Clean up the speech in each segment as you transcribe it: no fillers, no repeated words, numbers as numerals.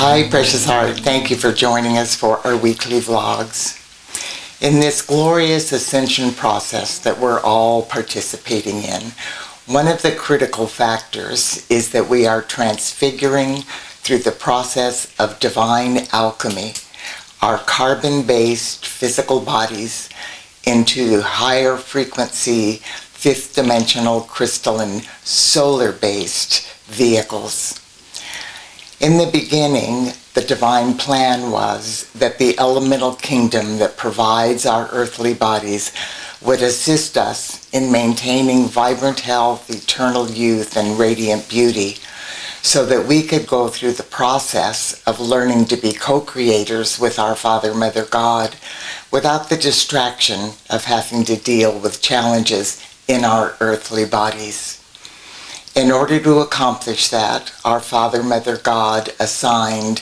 Hi, precious heart. Thank you for joining us for our weekly vlogs. In this glorious ascension process that we're all participating in, one of the critical factors is that we are transfiguring through the process of divine alchemy our carbon-based physical bodies into higher frequency, fifth dimensional, crystalline, solar-based vehicles. In the beginning, the divine plan was that the elemental kingdom that provides our earthly bodies would assist us in maintaining vibrant health, eternal youth, and radiant beauty, so that we could go through the process of learning to be co-creators with our Father, Mother, God, without the distraction of having to deal with challenges in our earthly bodies. In order to accomplish that, our Father, Mother, God assigned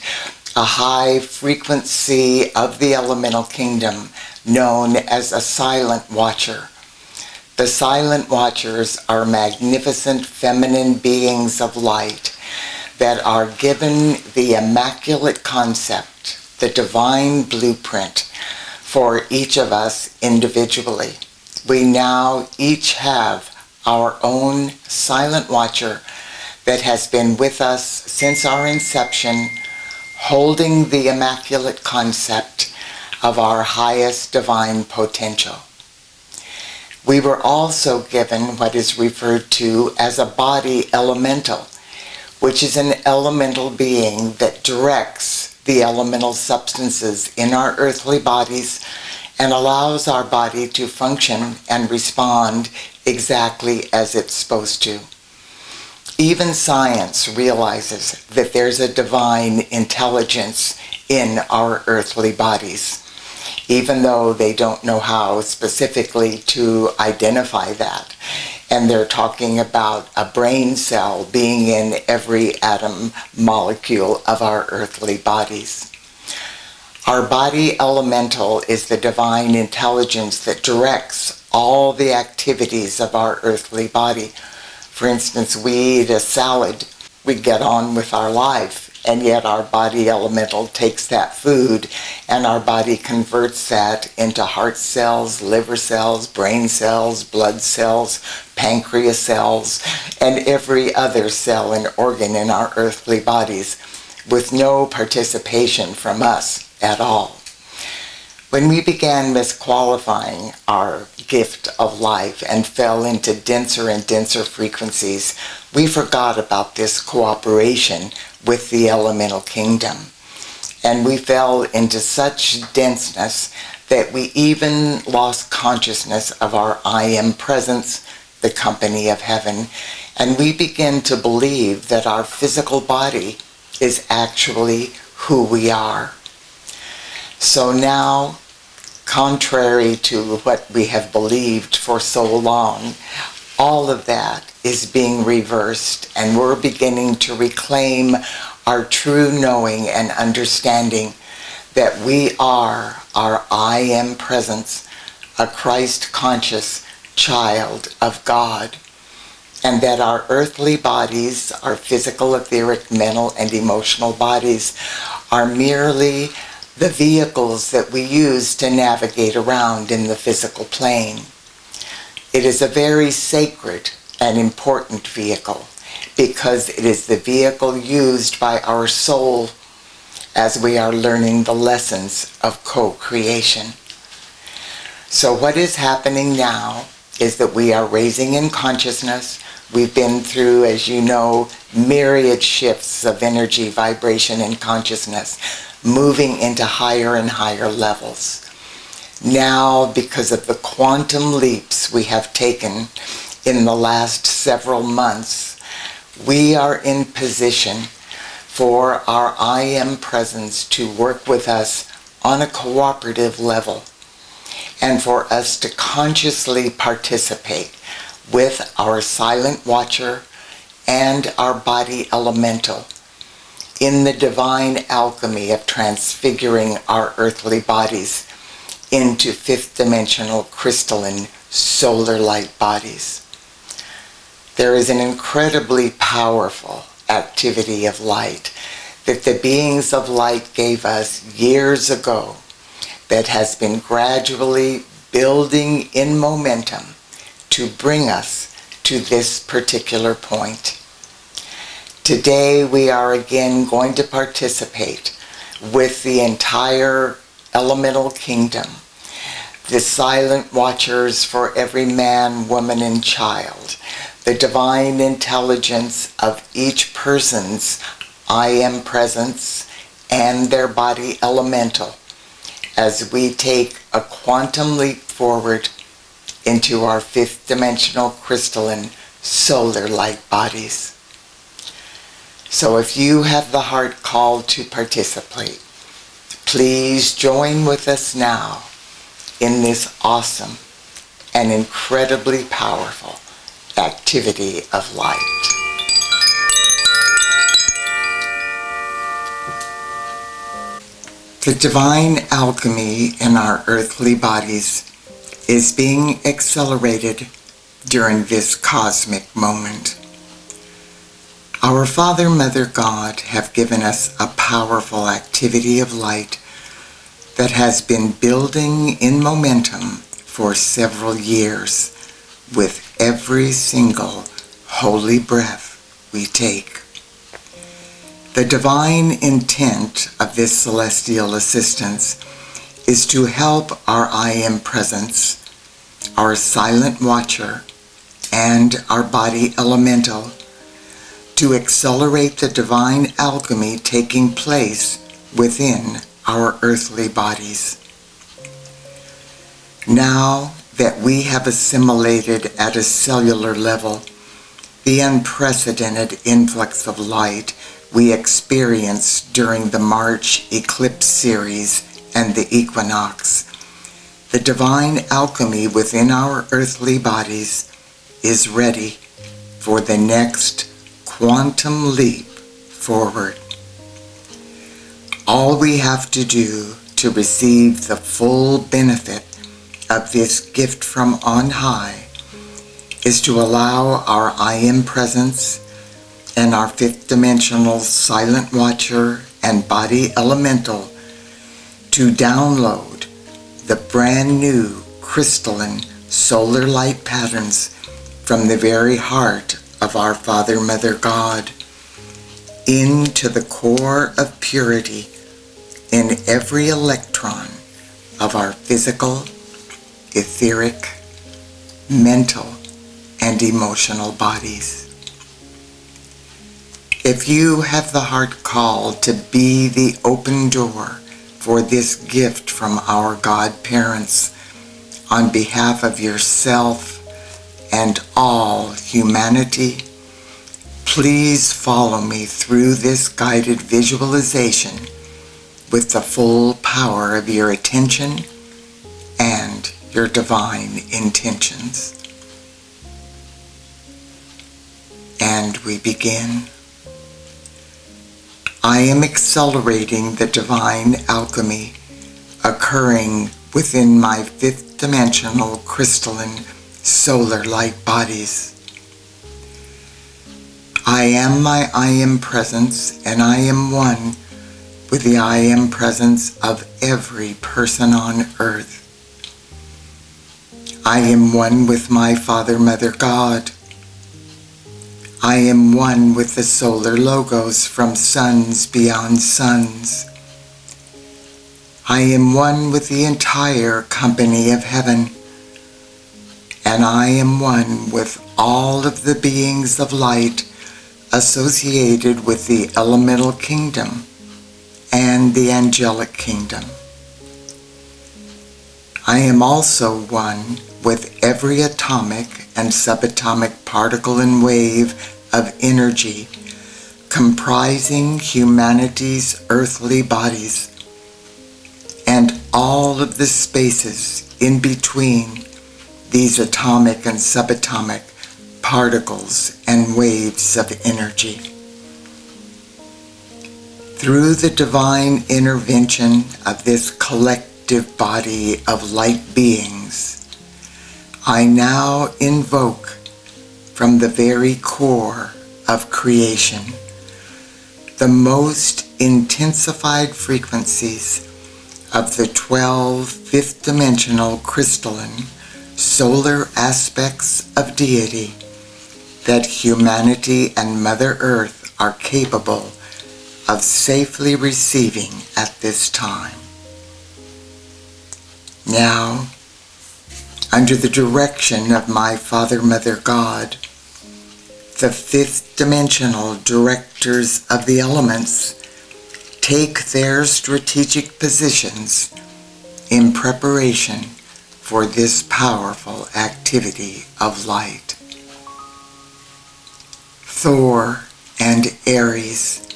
a high frequency of the elemental kingdom known as a silent watcher. The silent watchers are magnificent feminine beings of light that are given the immaculate concept, the divine blueprint for each of us individually. We now each have our own silent watcher that has been with us since our inception, holding the immaculate concept of our highest divine potential. We were also given what is referred to as a body elemental, which is an elemental being that directs the elemental substances in our earthly bodies and allows our body to function and respond exactly as it's supposed to. Even science realizes that there's a divine intelligence in our earthly bodies, even though they don't know how specifically to identify that. And they're talking about a brain cell being in every atom molecule of our earthly bodies. Our body elemental is the divine intelligence that directs all the activities of our earthly body. For instance, we eat a salad, we get on with our life, and yet our body elemental takes that food and our body converts that into heart cells, liver cells, brain cells, blood cells, pancreas cells, and every other cell and organ in our earthly bodies with no participation from us at all. When we began misqualifying our gift of life and fell into denser and denser frequencies, we forgot about this cooperation with the elemental kingdom. And we fell into such denseness that we even lost consciousness of our I am presence, the company of heaven, and we begin to believe that our physical body is actually who we are. So now, contrary to what we have believed for so long, all of that is being reversed, and we're beginning to reclaim our true knowing and understanding that we are our I am presence, a Christ-conscious child of God, and that our earthly bodies, our physical, etheric, mental, and emotional bodies, are merely the vehicles that we use to navigate around in the physical plane. It is a very sacred and important vehicle because it is the vehicle used by our soul as we are learning the lessons of co-creation. So what is happening now is that we are raising in consciousness. We've been through, as you know, myriad shifts of energy, vibration, and consciousness, moving into higher and higher levels. Now, because of the quantum leaps we have taken in the last several months, we are in position for our I am presence to work with us on a cooperative level, and for us to consciously participate with our silent watcher and our body elemental in the divine alchemy of transfiguring our earthly bodies into fifth dimensional crystalline solar light bodies. There is an incredibly powerful activity of light that the beings of light gave us years ago that has been gradually building in momentum to bring us to this particular point. Today we are again going to participate with the entire elemental kingdom, the silent watchers for every man, woman, and child, the divine intelligence of each person's I am presence and their body elemental, as we take a quantum leap forward into our fifth dimensional crystalline solar light bodies. So if you have the heart call to participate, please join with us now in this awesome and incredibly powerful activity of light. The divine alchemy in our earthly bodies is being accelerated during this cosmic moment. Our Father, Mother, God have given us a powerful activity of light that has been building in momentum for several years with every single holy breath we take. The divine intent of this celestial assistance is to help our I Am presence, our silent watcher, and our body elemental to accelerate the divine alchemy taking place within our earthly bodies. Now that we have assimilated at a cellular level the unprecedented influx of light we experienced during the March eclipse series and the equinox, the divine alchemy within our earthly bodies is ready for the next quantum leap forward. All we have to do to receive the full benefit of this gift from on high is to allow our I Am presence and our fifth dimensional silent watcher and body elemental to download the brand new crystalline solar light patterns from the very heart of our Father, Mother, God into the core of purity in every electron of our physical, etheric, mental, and emotional bodies. If you have the heart call to be the open door for this gift from our God parents on behalf of yourself and all humanity, please follow me through this guided visualization with the full power of your attention and your divine intentions. And we begin. I am accelerating the divine alchemy occurring within my fifth dimensional crystalline solar light bodies. I am my I Am presence, and I am one with the I Am presence of every person on earth. I am one with my Father, Mother, God. I am one with the solar logos from suns beyond suns. I am one with the entire company of heaven. And I am one with all of the beings of light associated with the elemental kingdom and the angelic kingdom. I am also one with every atomic and subatomic particle and wave of energy comprising humanity's earthly bodies and all of the spaces in between these atomic and subatomic particles and waves of energy. Through the divine intervention of this collective body of light beings, I now invoke from the very core of creation the most intensified frequencies of the 12 fifth-dimensional crystalline solar aspects of Deity that humanity and Mother Earth are capable of safely receiving at this time. Now, under the direction of my Father, Mother, God, the fifth-dimensional directors of the elements take their strategic positions in preparation for this powerful activity of light. Thor and Aries,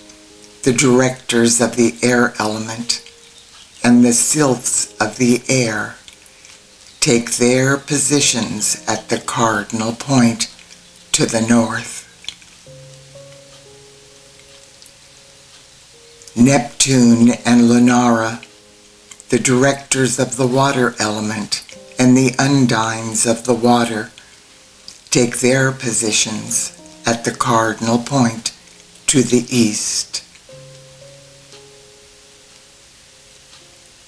the directors of the air element, and the sylphs of the air, take their positions at the cardinal point to the north. Neptune and Lunara, the directors of the water element and the undines of the water, take their positions at the cardinal point to the east.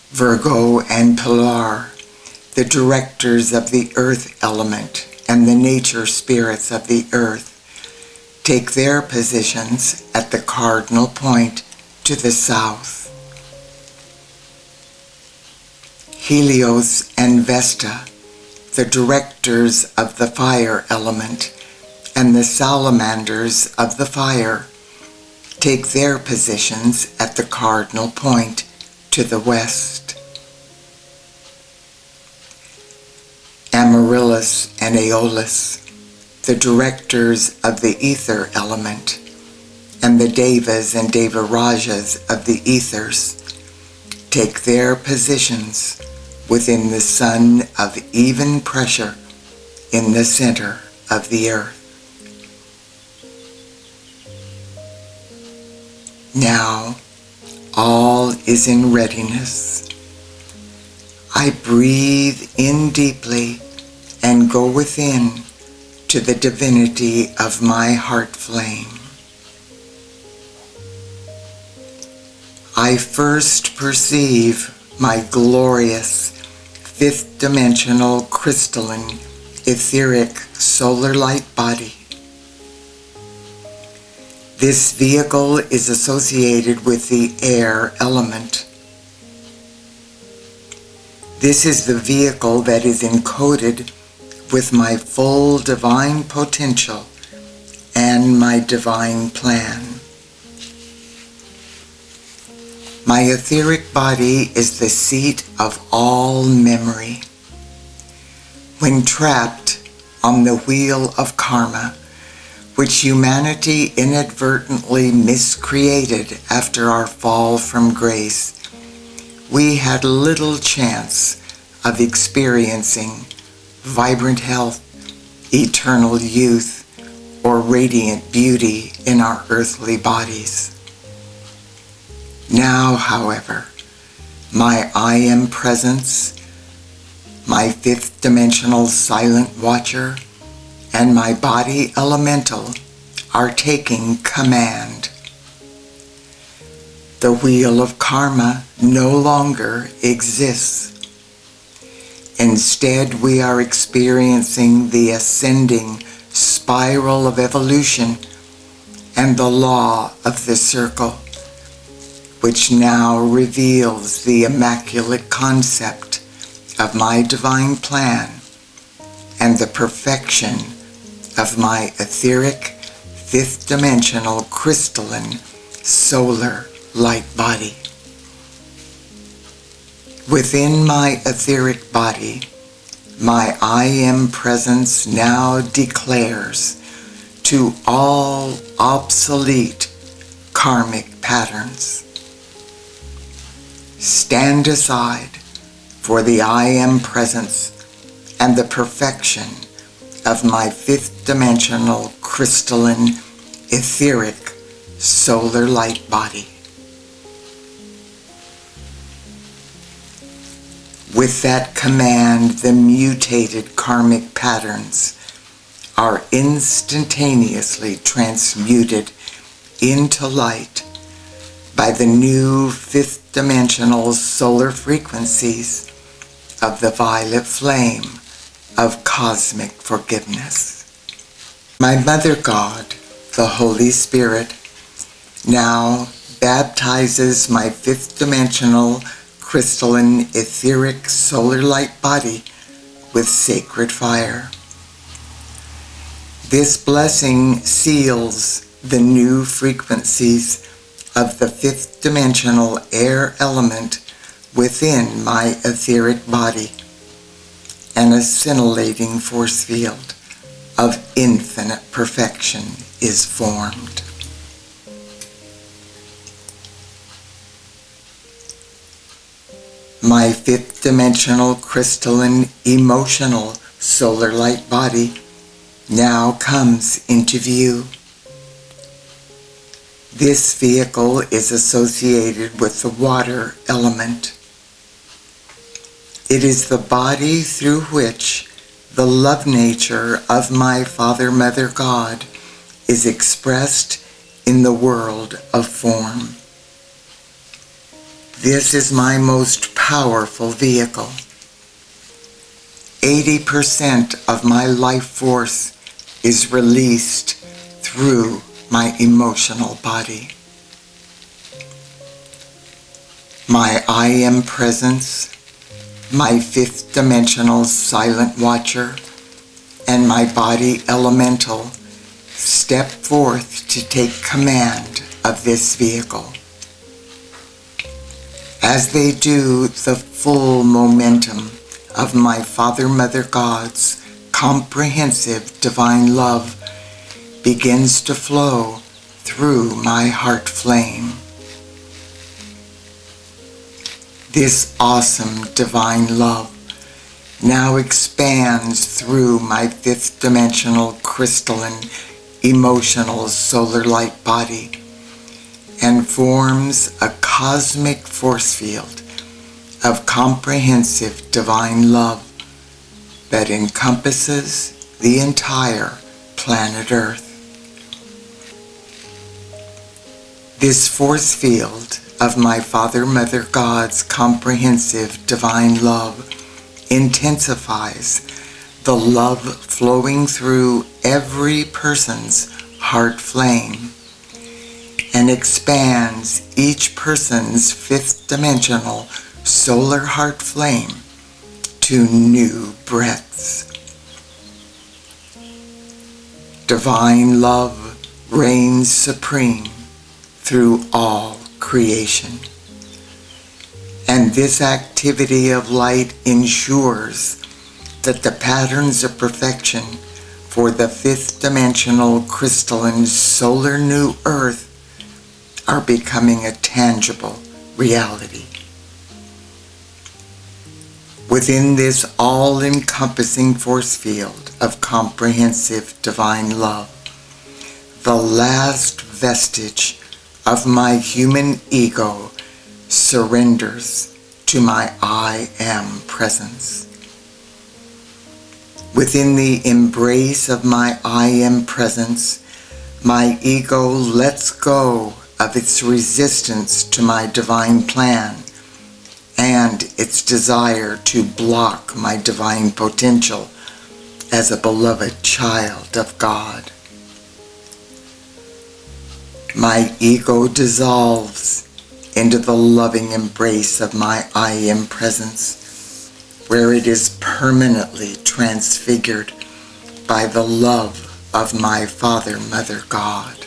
Virgo and Pilar, the directors of the earth element and the nature spirits of the earth, take their positions at the cardinal point to the south. Helios and Vesta, the directors of the fire element and the salamanders of the fire, take their positions at the cardinal point to the west. Amaryllis and Aeolus, the directors of the ether element, and the Devas and Devarajas of the ethers, take their positions within the sun of even pressure in the center of the earth. Now, all is in readiness. I breathe in deeply and go within to the divinity of my heart flame. I first perceive my glorious fifth-dimensional crystalline etheric solar light body. This vehicle is associated with the air element. This is the vehicle that is encoded with my full divine potential and my divine plan. My etheric body is the seat of all memory. When trapped on the wheel of karma, which humanity inadvertently miscreated after our fall from grace, we had little chance of experiencing vibrant health, eternal youth, or radiant beauty in our earthly bodies. Now, however, my I Am presence, my fifth-dimensional silent watcher, and my body elemental are taking command. The wheel of karma no longer exists. Instead, we are experiencing the ascending spiral of evolution and the law of the circle, which now reveals the immaculate concept of my divine plan and the perfection of my etheric, fifth-dimensional crystalline solar light body. Within my etheric body, my I Am presence now declares to all obsolete karmic patterns: stand aside for the I Am presence and the perfection of my fifth-dimensional crystalline etheric solar light body. With that command, the mutated karmic patterns are instantaneously transmuted into light by the new fifth dimensional solar frequencies of the violet flame of cosmic forgiveness. My Mother God, the Holy Spirit, now baptizes my fifth dimensional crystalline etheric solar light body with sacred fire. This blessing seals the new frequencies of the fifth dimensional air element within my etheric body, and a scintillating force field of infinite perfection is formed. My fifth dimensional crystalline emotional solar light body now comes into view. This vehicle is associated with the water element. It is the body through which the love nature of my Father, Mother, God is expressed in the world of form. This is my most powerful vehicle. 80% of my life force is released through my emotional body. My I Am presence, my fifth dimensional silent watcher, and my body elemental step forth to take command of this vehicle. As they do, the full momentum of my Father, Mother, God's comprehensive divine love begins to flow through my heart flame. This awesome divine love now expands through my fifth dimensional crystalline emotional solar light body and forms a cosmic force field of comprehensive divine love that encompasses the entire planet Earth. This force field of my Father, Mother, God's comprehensive divine love intensifies the love flowing through every person's heart flame and expands each person's fifth dimensional solar heart flame to new breadths. Divine love reigns supreme through all creation. And this activity of light ensures that the patterns of perfection for the fifth dimensional crystalline solar new earth are becoming a tangible reality. Within this all-encompassing force field of comprehensive divine love, the last vestige of my human ego surrenders to my I Am presence. Within the embrace of my I Am presence, my ego lets go of its resistance to my divine plan and its desire to block my divine potential as a beloved child of God. My ego dissolves into the loving embrace of my I Am presence, where it is permanently transfigured by the love of my Father, Mother, God.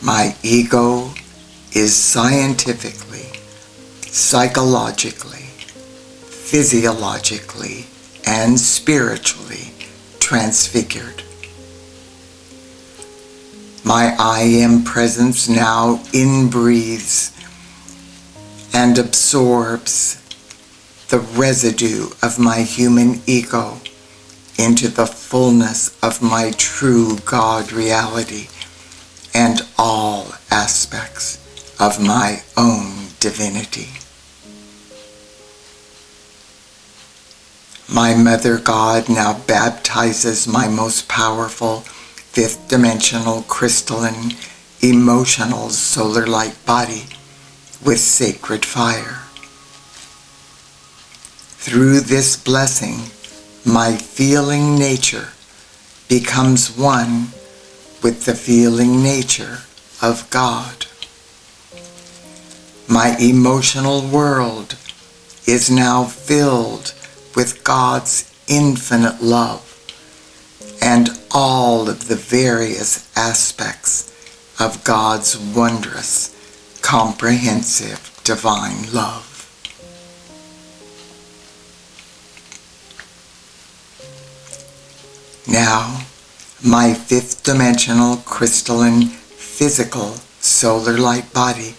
My ego is scientifically, psychologically, physiologically, and spiritually transfigured. My I Am presence now inbreathes and absorbs the residue of my human ego into the fullness of my true God reality and all aspects of my own divinity. My Mother God now baptizes my most powerful fifth dimensional crystalline emotional solar light body with sacred fire. Through this blessing, my feeling nature becomes one with the feeling nature of God. My emotional world is now filled with God's infinite love and all of the various aspects of God's wondrous, comprehensive divine love. Now, my fifth dimensional crystalline physical solar light body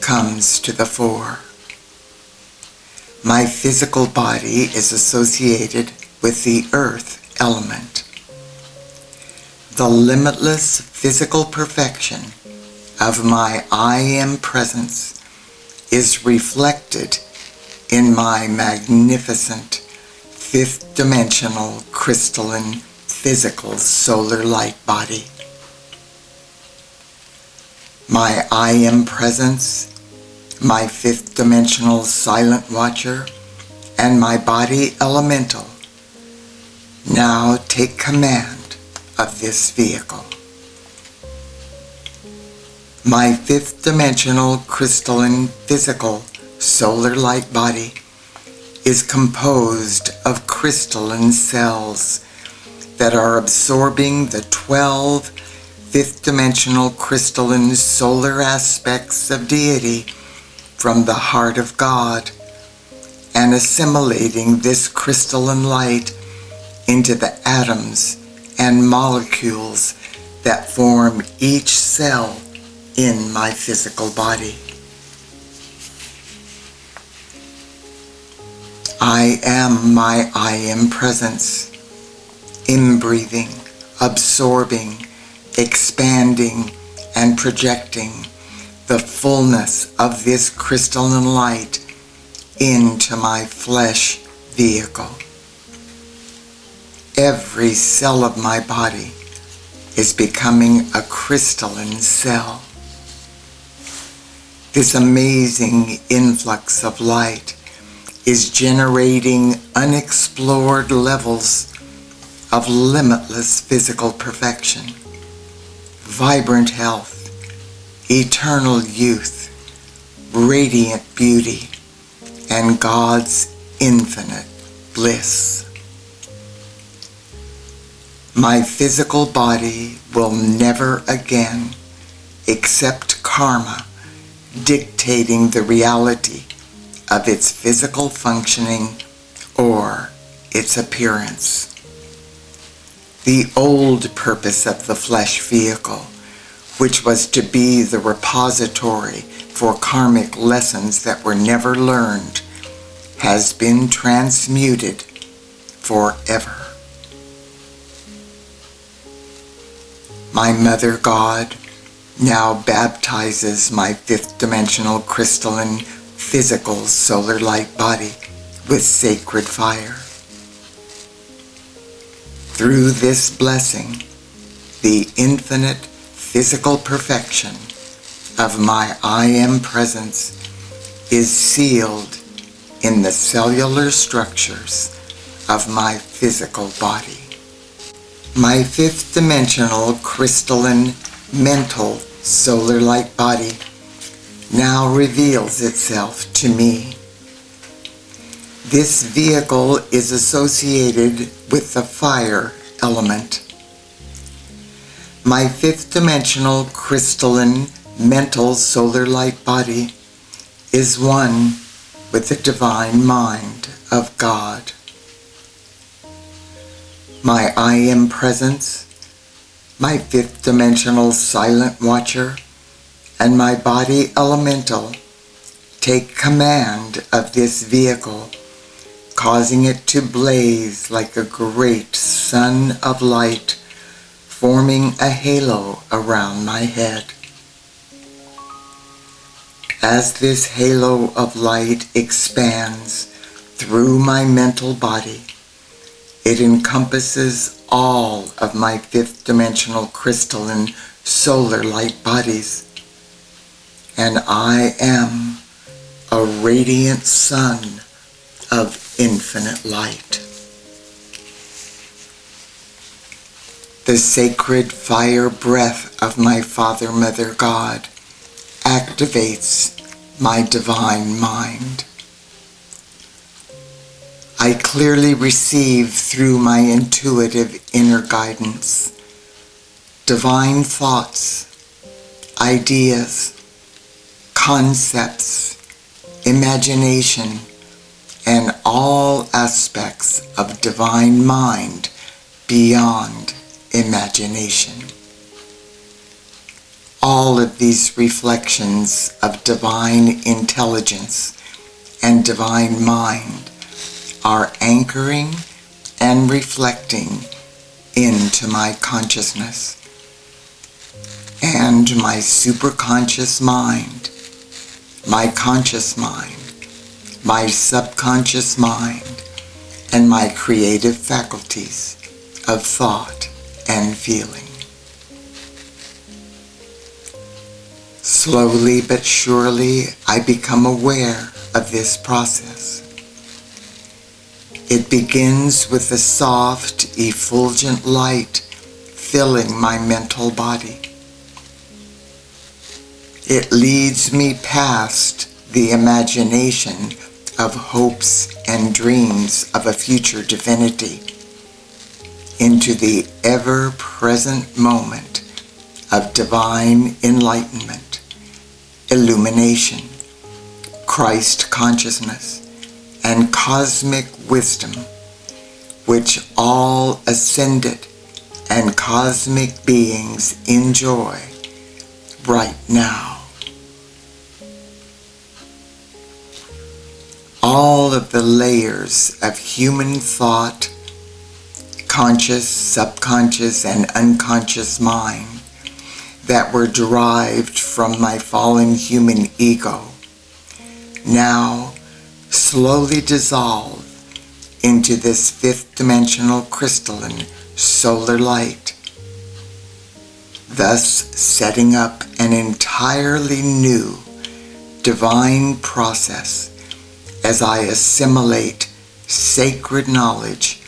comes to the fore. My physical body is associated with the earth element. The limitless physical perfection of my I Am presence is reflected in my magnificent fifth dimensional crystalline physical solar light body. My I Am presence, my fifth dimensional silent watcher, and my body elemental now take command of this vehicle. My fifth dimensional crystalline physical solar light body is composed of crystalline cells that are absorbing the 12 fifth dimensional crystalline solar aspects of Deity from the heart of God and assimilating this crystalline light into the atoms and molecules that form each cell in my physical body. I am my I Am presence, inbreathing, absorbing, expanding, and projecting the fullness of this crystalline light into my flesh vehicle. Every cell of my body is becoming a crystalline cell. This amazing influx of light is generating unexplored levels of limitless physical perfection, vibrant health, eternal youth, radiant beauty, and God's infinite bliss. My physical body will never again accept karma dictating the reality of its physical functioning or its appearance. The old purpose of the flesh vehicle, which was to be the repository for karmic lessons that were never learned, has been transmuted forever. My Mother God now baptizes my fifth dimensional crystalline physical solar light body with sacred fire. Through this blessing, the infinite physical perfection of my I Am presence is sealed in the cellular structures of my physical body. My fifth dimensional crystalline mental solar light body now reveals itself to me. This vehicle is associated with the fire element. My fifth dimensional crystalline mental solar light body is one with the divine mind of God. My I Am presence, my fifth dimensional silent watcher, and my body elemental take command of this vehicle, causing it to blaze like a great sun of light, forming a halo around my head. As this halo of light expands through my mental body, it encompasses all of my fifth dimensional crystalline solar light bodies, and I am a radiant sun of infinite light. The sacred fire breath of my Father, Mother, God activates my divine mind. I clearly receive through my intuitive inner guidance divine thoughts, ideas, concepts, imagination, and all aspects of divine mind beyond imagination. All of these reflections of divine intelligence and divine mind are anchoring and reflecting into my consciousness. And my superconscious mind, my conscious mind, my subconscious mind, and my creative faculties of thought and feeling. Slowly but surely, I become aware of this process. It begins with a soft, effulgent light filling my mental body. It leads me past the imagination of hopes and dreams of a future divinity into the ever-present moment of divine enlightenment, illumination, Christ consciousness, and cosmic wisdom, which all ascended and cosmic beings enjoy right now. All of the layers of human thought, conscious, subconscious, and unconscious mind that were derived from my fallen human ego now slowly dissolve into this fifth dimensional crystalline solar light, thus setting up an entirely new divine process as I assimilate sacred knowledge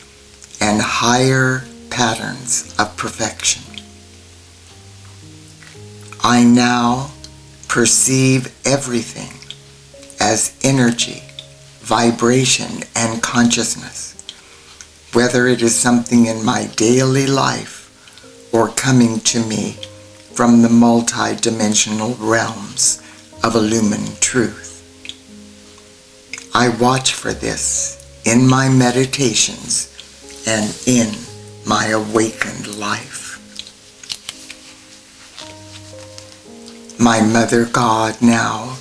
and higher patterns of perfection. I now perceive everything as energy, vibration, and consciousness, whether it is something in my daily life or coming to me from the multi-dimensional realms of illumined truth. I watch for this in my meditations and in my awakened life. My Mother God now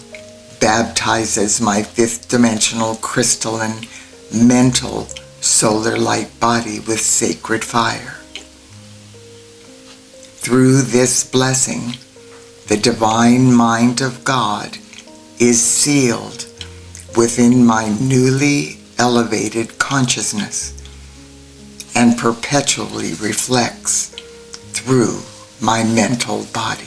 baptizes my fifth dimensional crystalline mental solar light body with sacred fire. Through this blessing, the divine mind of God is sealed within my newly elevated consciousness and perpetually reflects through my mental body.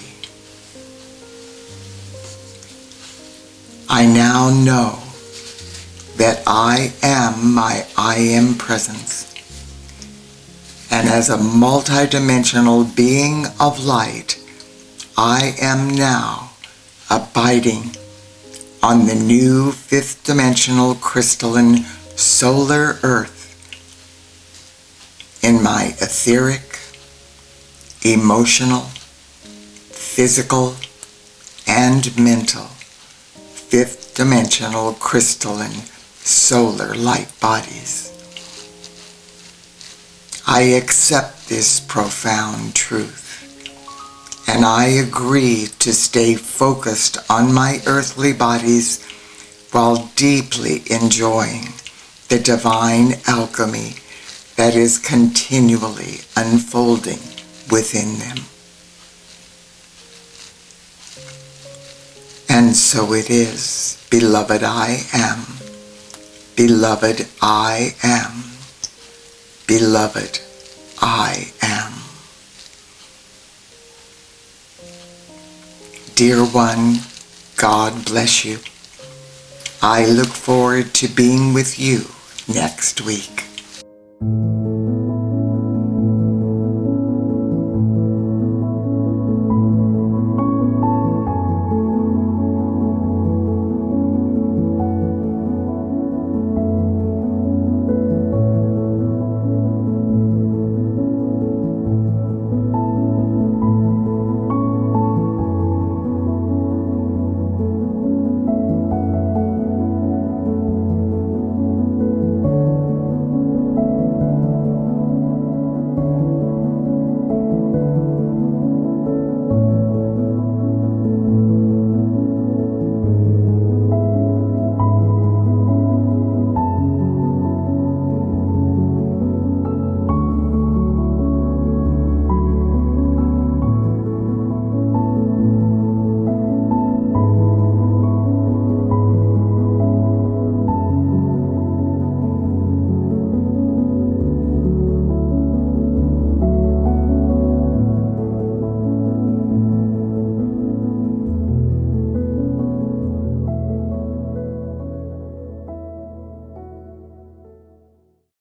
I now know that I am my I am presence, and as a multidimensional being of light, I am now abiding on the new fifth dimensional crystalline solar earth in my etheric, emotional, physical, and mental fifth dimensional crystalline solar light bodies. I accept this profound truth, and I agree to stay focused on my earthly bodies while deeply enjoying the divine alchemy that is continually unfolding within them. And so it is, beloved I am, beloved I am, beloved I am. Dear one, God bless you. I look forward to being with you next week.